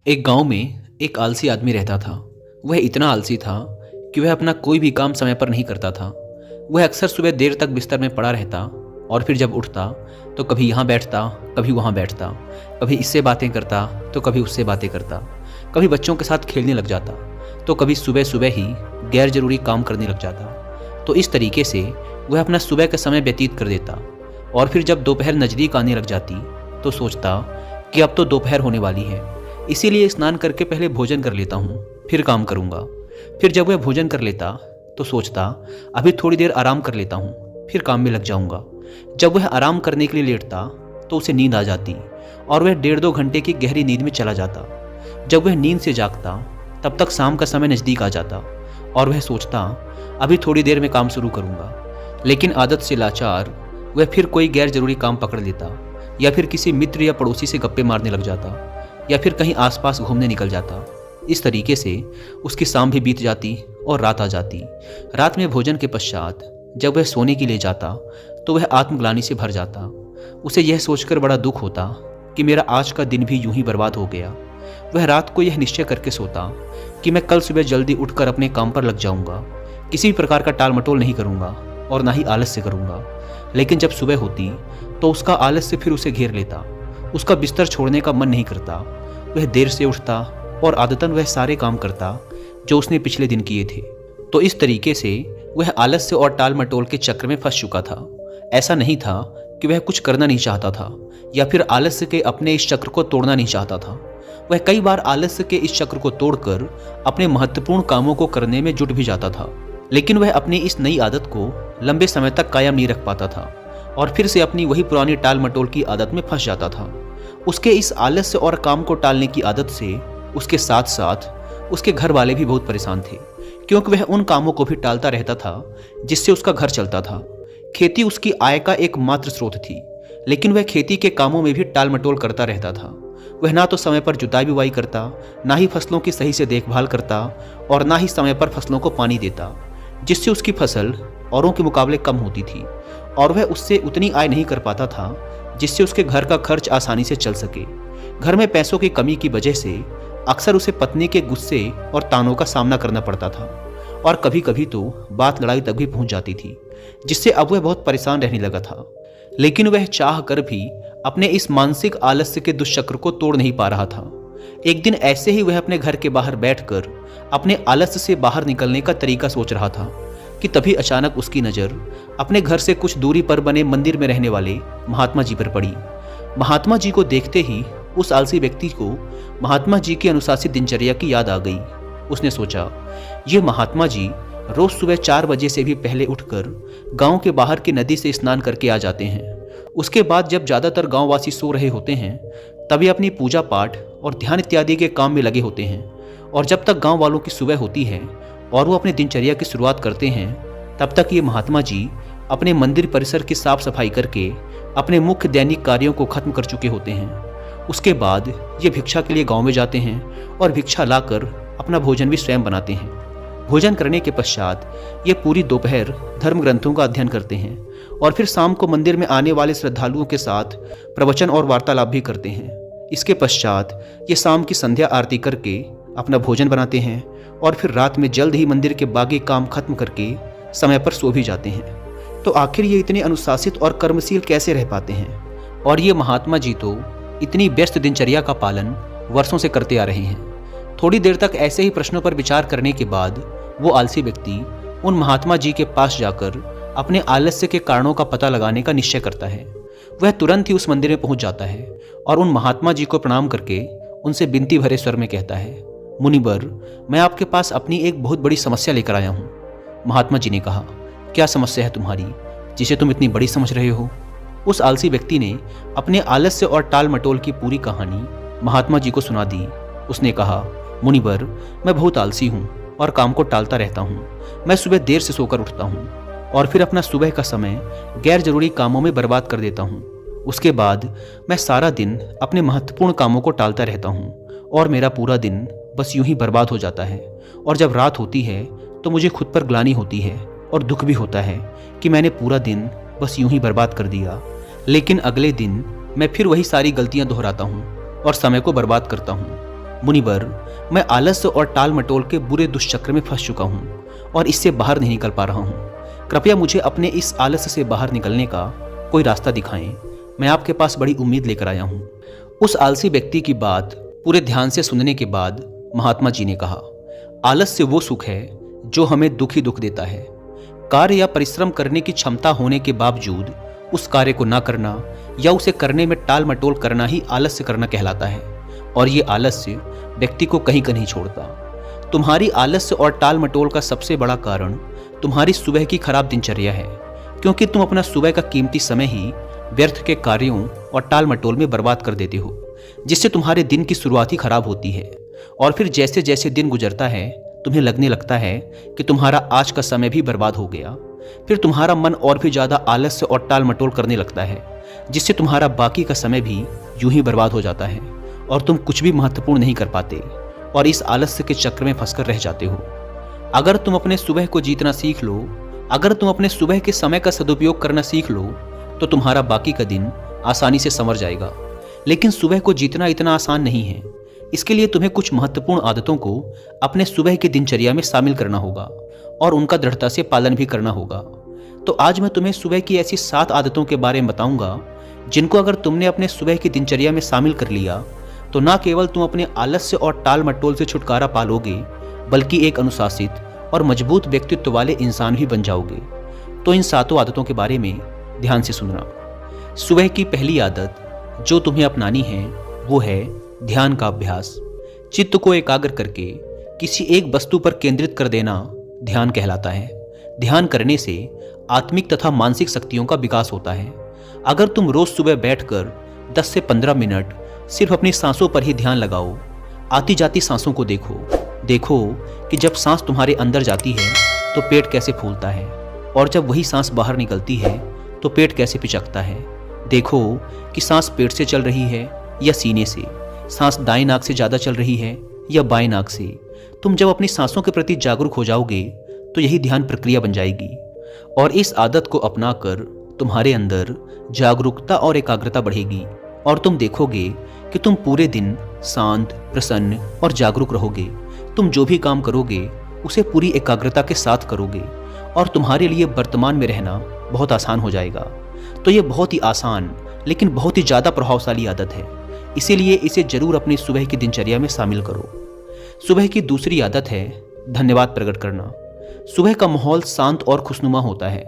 एक गांव में एक आलसी आदमी रहता था। वह इतना आलसी था कि वह अपना कोई भी काम समय पर नहीं करता था। वह अक्सर सुबह देर तक बिस्तर में पड़ा रहता और फिर जब उठता तो कभी यहाँ बैठता, कभी वहाँ बैठता, कभी इससे बातें करता तो कभी उससे बातें करता, कभी बच्चों के साथ खेलने लग जाता तो कभी सुबह सुबह ही गैर जरूरी काम करने लग जाता। तो इस तरीके से वह अपना सुबह का समय व्यतीत कर देता और फिर जब दोपहर नज़दीक आने लग जाती तो सोचता कि अब तो दोपहर होने वाली है, इसीलिए स्नान करके पहले भोजन कर लेता हूँ, फिर काम करूँगा। फिर जब वह भोजन कर लेता तो सोचता अभी थोड़ी देर आराम कर लेता हूँ, फिर काम में लग जाऊँगा। जब वह आराम करने के लिए लेटता तो उसे नींद आ जाती और वह 1.5-2 घंटे की गहरी नींद में चला जाता। जब वह नींद से जागता तब तक शाम का समय नज़दीक आ जाता और वह सोचता अभी थोड़ी देर में काम शुरू करूँगा। लेकिन आदत से लाचार वह फिर कोई गैर जरूरी काम पकड़ लेता या फिर किसी मित्र या पड़ोसी से गप्पे मारने लग जाता या फिर कहीं आसपास घूमने निकल जाता। इस तरीके से उसकी शाम भी बीत जाती और रात आ जाती। रात में भोजन के पश्चात जब वह सोने के लिए जाता तो वह आत्मग्लानि से भर जाता। उसे यह सोचकर बड़ा दुख होता कि मेरा आज का दिन भी यूं ही बर्बाद हो गया। वह रात को यह निश्चय करके सोता कि मैं कल सुबह जल्दी उठकर अपने काम पर लग जाऊंगा, किसी भी प्रकार का टाल मटोल नहीं करूंगा और ना ही आलस्य करूंगा। लेकिन जब सुबह होती तो उसका आलस्य फिर उसे घेर लेता। उसका बिस्तर छोड़ने का मन नहीं करता। वह देर से उठता और आदतन वह सारे काम करता जो उसने पिछले दिन किए थे। तो इस तरीके से वह आलस्य और टाल मटोल के चक्र में फंस चुका था। ऐसा नहीं था कि वह कुछ करना नहीं चाहता था या फिर आलस्य के अपने इस चक्र को तोड़ना नहीं चाहता था। वह कई बार आलस्य के इस चक्र को तोड़कर अपने महत्वपूर्ण कामों को करने में जुट भी जाता था, लेकिन वह अपनी इस नई आदत को लंबे समय तक कायम नहीं रख पाता था और फिर से अपनी वही पुरानी टाल मटोल की आदत में फंस जाता था। उसके इस आलस्य और काम को टालने की आदत से उसके साथ साथ उसके घर वाले भी बहुत परेशान थे, क्योंकि वह उन कामों को भी टालता रहता था जिससे उसका घर चलता था। खेती उसकी आय का एकमात्र स्रोत थी, लेकिन वह खेती के कामों में भी टाल मटोल करता रहता था। वह ना तो समय पर जुताई बुवाई करता, ना ही फसलों की सही से देखभाल करता और ना ही समय पर फसलों को पानी देता, जिससे उसकी फसल औरों के मुकाबले कम होती थी और वह उससे उतनी आय नहीं कर पाता था जिससे उसके घर का खर्च आसानी से चल सके। घर में पैसों की कमी की वजह से अक्सर उसे पत्नी के गुस्से और तानों का सामना करना पड़ता था और कभी कभी तो बात लड़ाई तक भी पहुंच जाती थी, जिससे अब वह बहुत परेशान रहने लगा था। लेकिन वह चाह कर भी अपने इस मानसिक आलस्य के दुष्चक्र को तोड़ नहीं पा रहा था। एक दिन ऐसे ही वह अपने घर के बाहर बैठकर अपने आलस्य से बाहर निकलने का तरीका सोच रहा था कि तभी अचानक उसकी नज़र अपने घर से कुछ दूरी पर बने मंदिर में रहने वाले महात्मा जी पर पड़ी। महात्मा जी को देखते ही उस आलसी व्यक्ति को महात्मा जी की अनुशासित दिनचर्या की याद आ गई। उसने सोचा, ये महात्मा जी रोज सुबह 4 बजे से भी पहले उठकर गांव के बाहर की नदी से स्नान करके आ जाते हैं। उसके बाद जब ज़्यादातर गांववासी सो रहे होते हैं तभी अपनी पूजा पाठ और ध्यान इत्यादि के काम में लगे होते हैं, और जब तक गांव वालों की सुबह होती है और वो अपनी दिनचर्या की शुरुआत करते हैं तब तक ये महात्मा जी अपने मंदिर परिसर की साफ सफाई करके अपने मुख्य दैनिक कार्यों को खत्म कर चुके होते हैं। उसके बाद ये भिक्षा के लिए गांव में जाते हैं और भिक्षा लाकर अपना भोजन भी स्वयं बनाते हैं। भोजन करने के पश्चात ये पूरी दोपहर धर्म ग्रंथों का अध्ययन करते हैं और फिर शाम को मंदिर में आने वाले श्रद्धालुओं के साथ प्रवचन और वार्तालाप भी करते हैं। इसके पश्चात ये शाम की संध्या आरती करके अपना भोजन बनाते हैं और फिर रात में जल्द ही मंदिर के बाकी काम खत्म करके समय पर सो भी जाते हैं। तो आखिर ये इतने अनुशासित और कर्मशील कैसे रह पाते हैं? और ये महात्मा जी तो इतनी व्यस्त दिनचर्या का पालन वर्षों से करते आ रहे हैं। थोड़ी देर तक ऐसे ही प्रश्नों पर विचार करने के बाद वो आलसी व्यक्ति उन महात्मा जी के पास जाकर अपने आलस्य के कारणों का पता लगाने का निश्चय करता है। वह तुरंत ही उस मंदिर में पहुंच जाता है और उन महात्मा जी को प्रणाम करके उनसे विनती भरे स्वर में कहता है, मुनिवर, मैं आपके पास अपनी एक बहुत बड़ी समस्या लेकर आया हूँ। महात्मा जी ने कहा, क्या समस्या है तुम्हारी जिसे तुम इतनी बड़ी समझ रहे हो? उस आलसी व्यक्ति ने अपने आलस्य और टाल मटोल की पूरी कहानी महात्मा जी को सुना दी। उसने कहा, मुनिवर, मैं बहुत आलसी हूँ और काम को टालता रहता हूँ। मैं सुबह देर से सोकर उठता हूँ और फिर अपना सुबह का समय गैर जरूरी कामों में बर्बाद कर देता हूँ। उसके बाद मैं सारा दिन अपने महत्वपूर्ण कामों को टालता रहता हूँ और मेरा पूरा दिन बस यूं ही बर्बाद हो जाता है। और जब रात होती है तो मुझे खुद पर ग्लानि होती है और दुख भी होता है कि मैंने पूरा दिन बस यूं ही बर्बाद कर दिया। लेकिन अगले दिन मैं फिर वही सारी गलतियां दोहराता हूँ और समय को बर्बाद करता हूँ। मुनिवर, मैं आलस्य और टाल मटोल के बुरे दुष्चक्र में फंस चुका हूँ और इससे बाहर नहीं निकल पा रहा हूँ। कृपया मुझे अपने इस आलस्य से बाहर निकलने का कोई रास्ता दिखाएं। मैं आपके पास बड़ी उम्मीद लेकर आया हूँ। उस आलसी व्यक्ति की बात पूरे ध्यान से सुनने के बाद महात्मा जी ने कहा, आलस्य वो सुख है जो हमें दुख ही दुख देता है। कार्य या परिश्रम करने की क्षमता होने के बावजूद उस कार्य को ना करना या उसे करने में टाल मटोल करना ही आलस्य करना कहलाता है। और ये आलस्य व्यक्ति को कहीं का नहीं छोड़ता। तुम्हारी आलस्य और टाल मटोल का सबसे बड़ा कारण तुम्हारी सुबह की खराब दिनचर्या है, क्योंकि तुम अपना सुबह का कीमती समय ही व्यर्थ के कार्यों और टाल मटोल में बर्बाद कर देते हो, जिससे तुम्हारे दिन की शुरुआत ही खराब होती है। और फिर जैसे जैसे दिन गुजरता है तुम्हें लगने लगता है कि तुम्हारा आज का समय भी बर्बाद हो गया। फिर तुम्हारा मन और भी ज़्यादा आलस्य और टाल मटोल करने लगता है, जिससे तुम्हारा बाकी का समय भी यूं ही बर्बाद हो जाता है और तुम कुछ भी महत्वपूर्ण नहीं कर पाते और इस आलस्य के चक्र में फंसकर रह जाते हो। अगर तुम अपने सुबह को जीतना सीख लो, अगर तुम अपने सुबह के समय का सदुपयोग करना सीख लो, तो तुम्हारा बाकी का दिन आसानी से संवर जाएगा। लेकिन सुबह को जीतना इतना आसान नहीं है। इसके लिए तुम्हें कुछ महत्वपूर्ण आदतों को अपने सुबह की दिनचर्या में शामिल करना होगा और उनका दृढ़ता से पालन भी करना होगा। तो आज मैं तुम्हें सुबह की ऐसी 7 आदतों के बारे में बताऊंगा, जिनको अगर तुमने अपने सुबह की दिनचर्या में शामिल कर लिया तो ना केवल तुम अपने आलस्य और टाल मटोल से छुटकारा पालोगे, बल्कि एक अनुशासित और मजबूत व्यक्तित्व वाले इंसान भी बन जाओगे। तो इन 7 आदतों के बारे में ध्यान से सुनना। सुबह की पहली आदत जो तुम्हें अपनानी है वो है ध्यान का अभ्यास। चित्त को एकाग्र करके किसी एक वस्तु पर केंद्रित कर देना ध्यान कहलाता है। ध्यान करने से आत्मिक तथा मानसिक शक्तियों का विकास होता है। अगर तुम रोज सुबह बैठकर 10 से 15 मिनट सिर्फ अपनी सांसों पर ही ध्यान लगाओ, आती जाती सांसों को देखो कि जब सांस तुम्हारे अंदर जाती है तो पेट कैसे फूलता है, और जब वही सांस बाहर निकलती है तो पेट कैसे पिचकता है। देखो कि सांस पेट से चल रही है या सीने से, सांस दाएं नाक से ज़्यादा चल रही है या बाएं नाक से। तुम जब अपनी सांसों के प्रति जागरूक हो जाओगे तो यही ध्यान प्रक्रिया बन जाएगी, और इस आदत को अपनाकर तुम्हारे अंदर जागरूकता और एकाग्रता बढ़ेगी और तुम देखोगे कि तुम पूरे दिन शांत, प्रसन्न और जागरूक रहोगे। तुम जो भी काम करोगे उसे पूरी एकाग्रता के साथ करोगे और तुम्हारे लिए वर्तमान में रहना बहुत आसान हो जाएगा। तो ये बहुत ही आसान लेकिन बहुत ही ज़्यादा प्रभावशाली आदत है, इसीलिए इसे जरूर अपनी सुबह की दिनचर्या में शामिल करो। सुबह की दूसरी आदत है धन्यवाद प्रकट करना। सुबह का माहौल शांत और खुशनुमा होता है।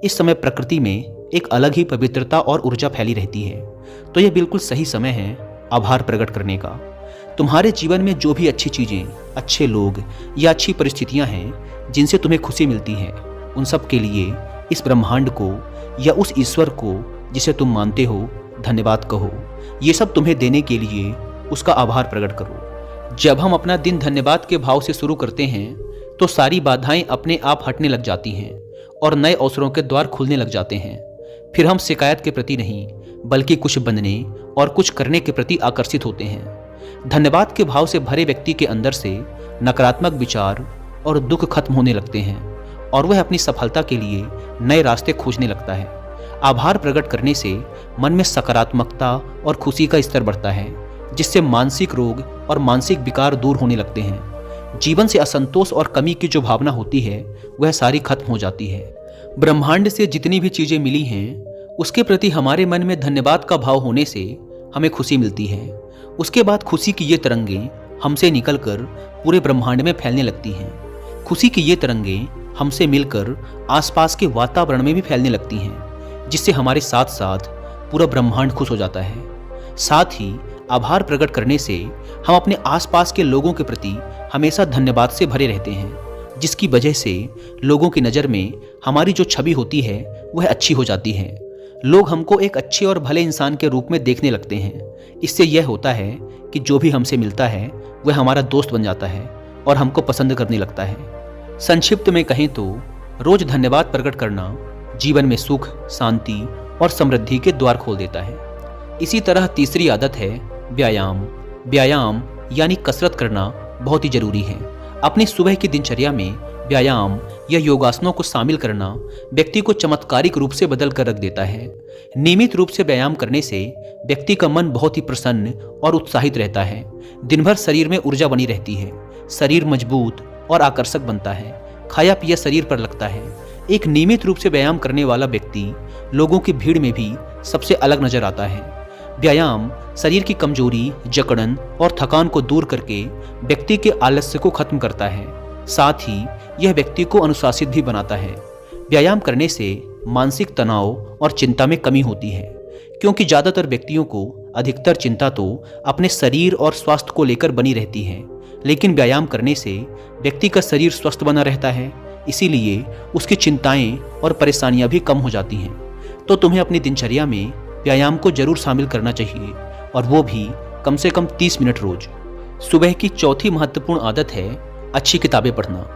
इस समय प्रकृति में एक अलग ही पवित्रता और ऊर्जा फैली रहती है, तो यह बिल्कुल सही समय है आभार प्रकट करने का। तुम्हारे जीवन में जो भी अच्छी चीज़ें, अच्छे लोग या अच्छी परिस्थितियां हैं जिनसे तुम्हें खुशी मिलती है, उन सब के लिए इस ब्रह्मांड को या उस ईश्वर को जिसे तुम मानते हो धन्यवाद कहो। ये सब तुम्हें देने के लिए उसका आभार प्रकट करो। जब हम अपना दिन धन्यवाद के भाव से शुरू करते हैं तो सारी बाधाएं अपने आप हटने लग जाती हैं और नए अवसरों के द्वार खुलने लग जाते हैं। फिर हम शिकायत के प्रति नहीं बल्कि कुछ बनने और कुछ करने के प्रति आकर्षित होते हैं। धन्यवाद के भाव से भरे व्यक्ति के अंदर से नकारात्मक विचार और दुख खत्म होने लगते हैं और वह अपनी सफलता के लिए नए रास्ते खोजने लगता है। आभार प्रकट करने से मन में सकारात्मकता और खुशी का स्तर बढ़ता है, जिससे मानसिक रोग और मानसिक विकार दूर होने लगते हैं। जीवन से असंतोष और कमी की जो भावना होती है वह सारी खत्म हो जाती है। ब्रह्मांड से जितनी भी चीज़ें मिली हैं उसके प्रति हमारे मन में धन्यवाद का भाव होने से हमें खुशी मिलती है। उसके बाद खुशी की ये तरंगें हमसे निकलकर पूरे ब्रह्मांड में फैलने लगती हैं। खुशी की ये तरंगें हमसे मिलकर आसपास के वातावरण में भी फैलने लगती हैं, जिससे हमारे साथ साथ पूरा ब्रह्मांड खुश हो जाता है। साथ ही आभार प्रकट करने से हम अपने आसपास के लोगों के प्रति हमेशा धन्यवाद से भरे रहते हैं, जिसकी वजह से लोगों की नज़र में हमारी जो छवि होती है वह अच्छी हो जाती है। लोग हमको एक अच्छे और भले इंसान के रूप में देखने लगते हैं। इससे यह होता है कि जो भी हमसे मिलता है वह हमारा दोस्त बन जाता है और हमको पसंद करने लगता है। संक्षिप्त में कहें तो रोज धन्यवाद प्रकट करना जीवन में सुख, शांति और समृद्धि के द्वार खोल देता है। इसी तरह तीसरी आदत है व्यायाम। व्यायाम यानी कसरत करना बहुत ही जरूरी है। अपनी सुबह की दिनचर्या में व्यायाम या योगासनों को शामिल करना व्यक्ति को चमत्कारिक रूप से बदल कर रख देता है। नियमित रूप से व्यायाम करने से व्यक्ति का मन बहुत ही प्रसन्न और उत्साहित रहता है। दिन भर शरीर में ऊर्जा बनी रहती है, शरीर मजबूत और आकर्षक बनता है, खाया पिया शरीर पर लगता है। एक नियमित रूप से व्यायाम करने वाला व्यक्ति लोगों की भीड़ में भी सबसे अलग नजर आता है। व्यायाम शरीर की कमजोरी, जकड़न और थकान को दूर करके व्यक्ति के आलस्य को खत्म करता है। साथ ही यह व्यक्ति को अनुशासित भी बनाता है। व्यायाम करने से मानसिक तनाव और चिंता में कमी होती है, क्योंकि ज़्यादातर व्यक्तियों को अधिकतर चिंता तो अपने शरीर और स्वास्थ्य को लेकर बनी रहती है, लेकिन व्यायाम करने से व्यक्ति का शरीर स्वस्थ बना रहता है, इसीलिए उसकी चिंताएं और परेशानियां भी कम हो जाती हैं। तो तुम्हें अपनी दिनचर्या में व्यायाम को जरूर शामिल करना चाहिए, और वो भी कम से कम 30 मिनट रोज। सुबह की चौथी महत्वपूर्ण आदत है अच्छी किताबें पढ़ना।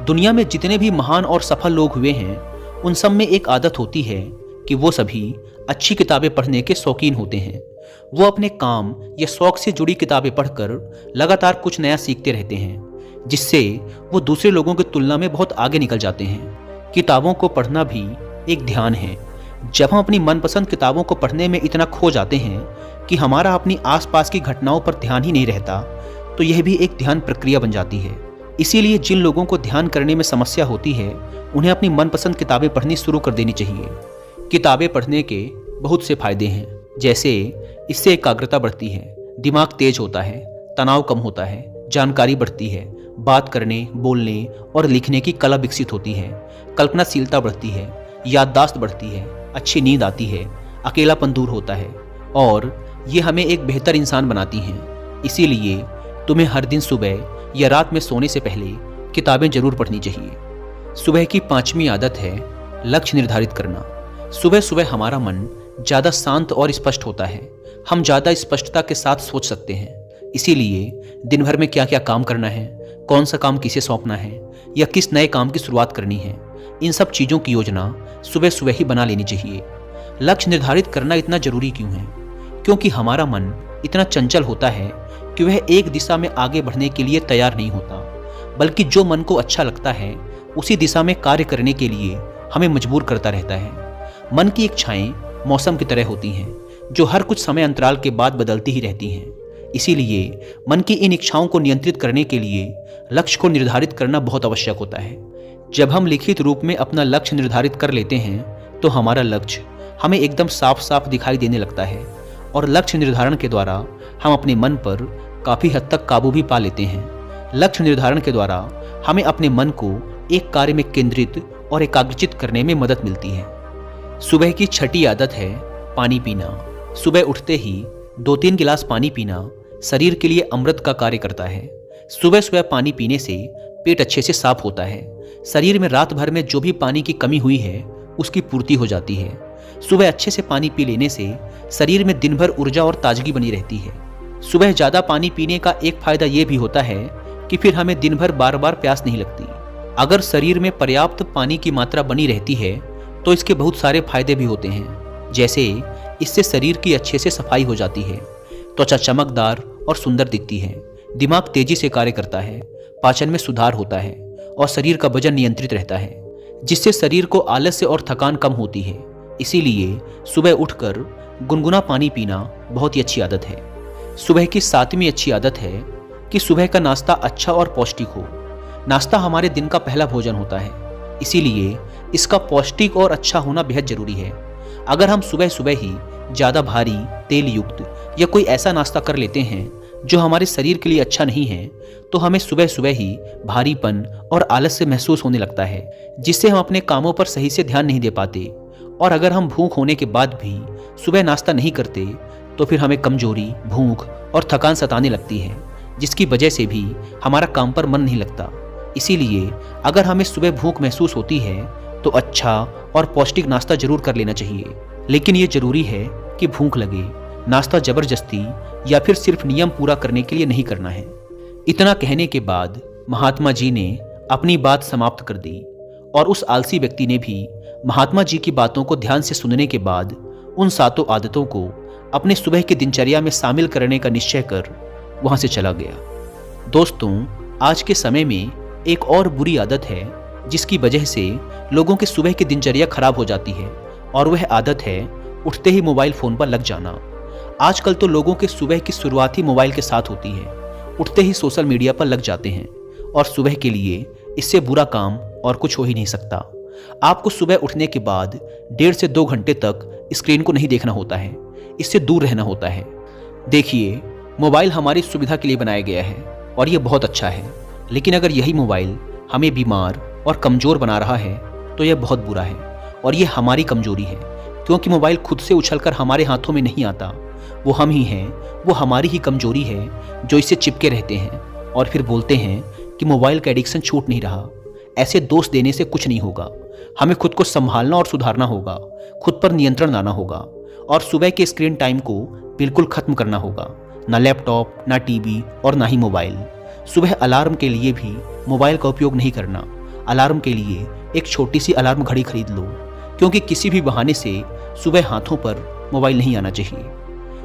दुनिया में जितने भी महान और सफल लोग हुए हैं, उन सब में एक आदत होती है कि वो सभी अच्छी किताबें पढ़ने के शौकीन होते हैं। वो अपने काम या शौक से जुड़ी किताबें पढ़कर लगातार कुछ नया सीखते रहते हैं, जिससे वो दूसरे लोगों की तुलना में बहुत आगे निकल जाते हैं। किताबों को पढ़ना भी एक ध्यान है। जब हम अपनी मनपसंद किताबों को पढ़ने में इतना खो जाते हैं कि हमारा अपनी आसपास की घटनाओं पर ध्यान ही नहीं रहता, तो यह भी एक ध्यान प्रक्रिया बन जाती है। इसीलिए जिन लोगों को ध्यान करने में समस्या होती है, उन्हें अपनी मनपसंद किताबें पढ़नी शुरू कर देनी चाहिए। किताबें पढ़ने के बहुत से फायदे हैं, जैसे इससे एकाग्रता बढ़ती है, दिमाग तेज होता है, तनाव कम होता है, जानकारी बढ़ती है, बात करने, बोलने और लिखने की कला विकसित होती है, कल्पनाशीलता बढ़ती है, याददाश्त बढ़ती है, अच्छी नींद आती है, अकेलापन दूर होता है और ये हमें एक बेहतर इंसान बनाती हैं। इसीलिए तुम्हें हर दिन सुबह या रात में सोने से पहले किताबें जरूर पढ़नी चाहिए। सुबह की 5वीं आदत है लक्ष्य निर्धारित करना। सुबह सुबह हमारा मन ज़्यादा शांत और स्पष्ट होता है। हम ज़्यादा स्पष्टता के साथ सोच सकते हैं। इसीलिए दिन भर में क्या क्या काम करना है, कौन सा काम किसे सौंपना है या किस नए काम की शुरुआत करनी है, इन सब चीज़ों की योजना सुबह सुबह ही बना लेनी चाहिए। लक्ष्य निर्धारित करना इतना जरूरी क्यों है? क्योंकि हमारा मन इतना चंचल होता है कि वह एक दिशा में आगे बढ़ने के लिए तैयार नहीं होता, बल्कि जो मन को अच्छा लगता है उसी दिशा में कार्य करने के लिए हमें मजबूर करता रहता है। मन की इच्छाएं मौसम की तरह होती हैं, जो हर कुछ समय अंतराल के बाद बदलती ही रहती हैं। इसीलिए मन की इन इच्छाओं को नियंत्रित करने के लिए लक्ष्य को निर्धारित करना बहुत आवश्यक होता है। जब हम लिखित रूप में अपना लक्ष्य निर्धारित कर लेते हैं, तो हमारा लक्ष्य हमें एकदम साफ साफ दिखाई देने लगता है और लक्ष्य निर्धारण के द्वारा हम अपने मन पर काफ़ी हद तक काबू भी पा लेते हैं। लक्ष्य निर्धारण के द्वारा हमें अपने मन को एक कार्य में केंद्रित और एकाग्रचित करने में मदद मिलती है। सुबह की 6ठी आदत है पानी पीना। सुबह उठते ही 2-3 गिलास पानी पीना शरीर के लिए अमृत का कार्य करता है। सुबह सुबह पानी पीने से पेट अच्छे से साफ होता है। शरीर में रात भर में जो भी पानी की कमी हुई है, उसकी पूर्ति हो जाती है। सुबह अच्छे से पानी पी लेने से शरीर में दिन भर ऊर्जा और ताजगी बनी रहती है। सुबह ज़्यादा पानी पीने का एक फायदा ये भी होता है कि फिर हमें दिन भर बार बार प्यास नहीं लगती। अगर शरीर में पर्याप्त पानी की मात्रा बनी रहती है, तो इसके बहुत सारे फायदे भी होते हैं। जैसे इससे शरीर की अच्छे से सफाई हो जाती है, त्वचा चमकदार और सुंदर दिखती है, दिमाग तेजी से कार्य करता है, पाचन में सुधार होता है और शरीर का वजन नियंत्रित रहता है, जिससे शरीर को आलस्य और थकान कम होती है। इसीलिए सुबह उठकर गुनगुना पानी पीना बहुत ही अच्छी आदत है। सुबह की 7वीं अच्छी आदत है कि सुबह का नाश्ता अच्छा और पौष्टिक हो। नाश्ता हमारे दिन का पहला भोजन होता है, इसीलिए इसका पौष्टिक और अच्छा होना बेहद जरूरी है। अगर हम सुबह सुबह ही ज़्यादा भारी, तेल युक्त या कोई ऐसा नाश्ता कर लेते हैं जो हमारे शरीर के लिए अच्छा नहीं है, तो हमें सुबह सुबह ही भारीपन और आलस्य महसूस होने लगता है, जिससे हम अपने कामों पर सही से ध्यान नहीं दे पाते। और अगर हम भूख होने के बाद भी सुबह नाश्ता नहीं करते, तो फिर हमें कमजोरी, भूख और थकान सताने लगती है, जिसकी वजह से भी हमारा काम पर मन नहीं लगता। इसीलिए अगर हमें सुबह भूख महसूस होती है, तो अच्छा और पौष्टिक नाश्ता जरूर कर लेना चाहिए। लेकिन ये जरूरी है कि भूख लगे। नाश्ता जबरदस्ती या फिर सिर्फ नियम पूरा करने के लिए नहीं करना है। इतना कहने के बाद महात्मा जी ने अपनी बात समाप्त कर दी और उस आलसी व्यक्ति ने भी महात्मा जी की बातों को ध्यान से सुनने के बाद उन 7 आदतों को अपने सुबह की दिनचर्या में शामिल करने का निश्चय कर वहां से चला गया। दोस्तों, आज के समय में एक और बुरी आदत है जिसकी वजह से लोगों की सुबह की दिनचर्या खराब हो जाती है और वह आदत है उठते ही मोबाइल फ़ोन पर लग जाना। आजकल तो लोगों के सुबह की शुरुआत ही मोबाइल के साथ होती है, उठते ही सोशल मीडिया पर लग जाते हैं और सुबह के लिए इससे बुरा काम और कुछ हो ही नहीं सकता। आपको सुबह उठने के बाद 1.5 से 2 घंटे तक स्क्रीन को नहीं देखना होता है, इससे दूर रहना होता है। देखिए, मोबाइल हमारी सुविधा के लिए बनाया गया है और ये बहुत अच्छा है, लेकिन अगर यही मोबाइल हमें बीमार और कमज़ोर बना रहा है तो यह बहुत बुरा है और ये हमारी कमज़ोरी है, क्योंकि मोबाइल खुद से उछलकर हमारे हाथों में नहीं आता। वो हम ही हैं, वो हमारी ही कमज़ोरी है जो इससे चिपके रहते हैं और फिर बोलते हैं कि मोबाइल का एडिक्शन छूट नहीं रहा। ऐसे दोष देने से कुछ नहीं होगा। हमें खुद को संभालना और सुधारना होगा, खुद पर नियंत्रण लाना होगा और सुबह के स्क्रीन टाइम को बिल्कुल ख़त्म करना होगा। ना लैपटॉप, ना टीवी और ना ही मोबाइल। सुबह अलार्म के लिए भी मोबाइल का उपयोग नहीं करना। अलार्म के लिए एक छोटी सी अलार्म घड़ी खरीद लो, क्योंकि किसी भी बहाने से सुबह हाथों पर मोबाइल नहीं आना चाहिए।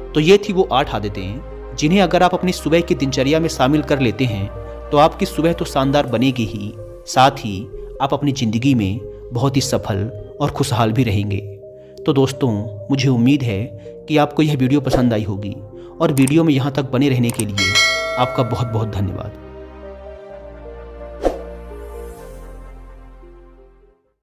तो ये थी वो 8 आदतें जिन्हें अगर आप अपनी सुबह की दिनचर्या में शामिल कर लेते हैं तो आपकी सुबह तो शानदार बनेगी ही, साथ ही आप अपनी ज़िंदगी में बहुत ही सफल और खुशहाल भी रहेंगे। तो दोस्तों, मुझे उम्मीद है कि आपको यह वीडियो पसंद आई होगी और वीडियो में यहाँ तक बने रहने के लिए आपका बहुत बहुत धन्यवाद।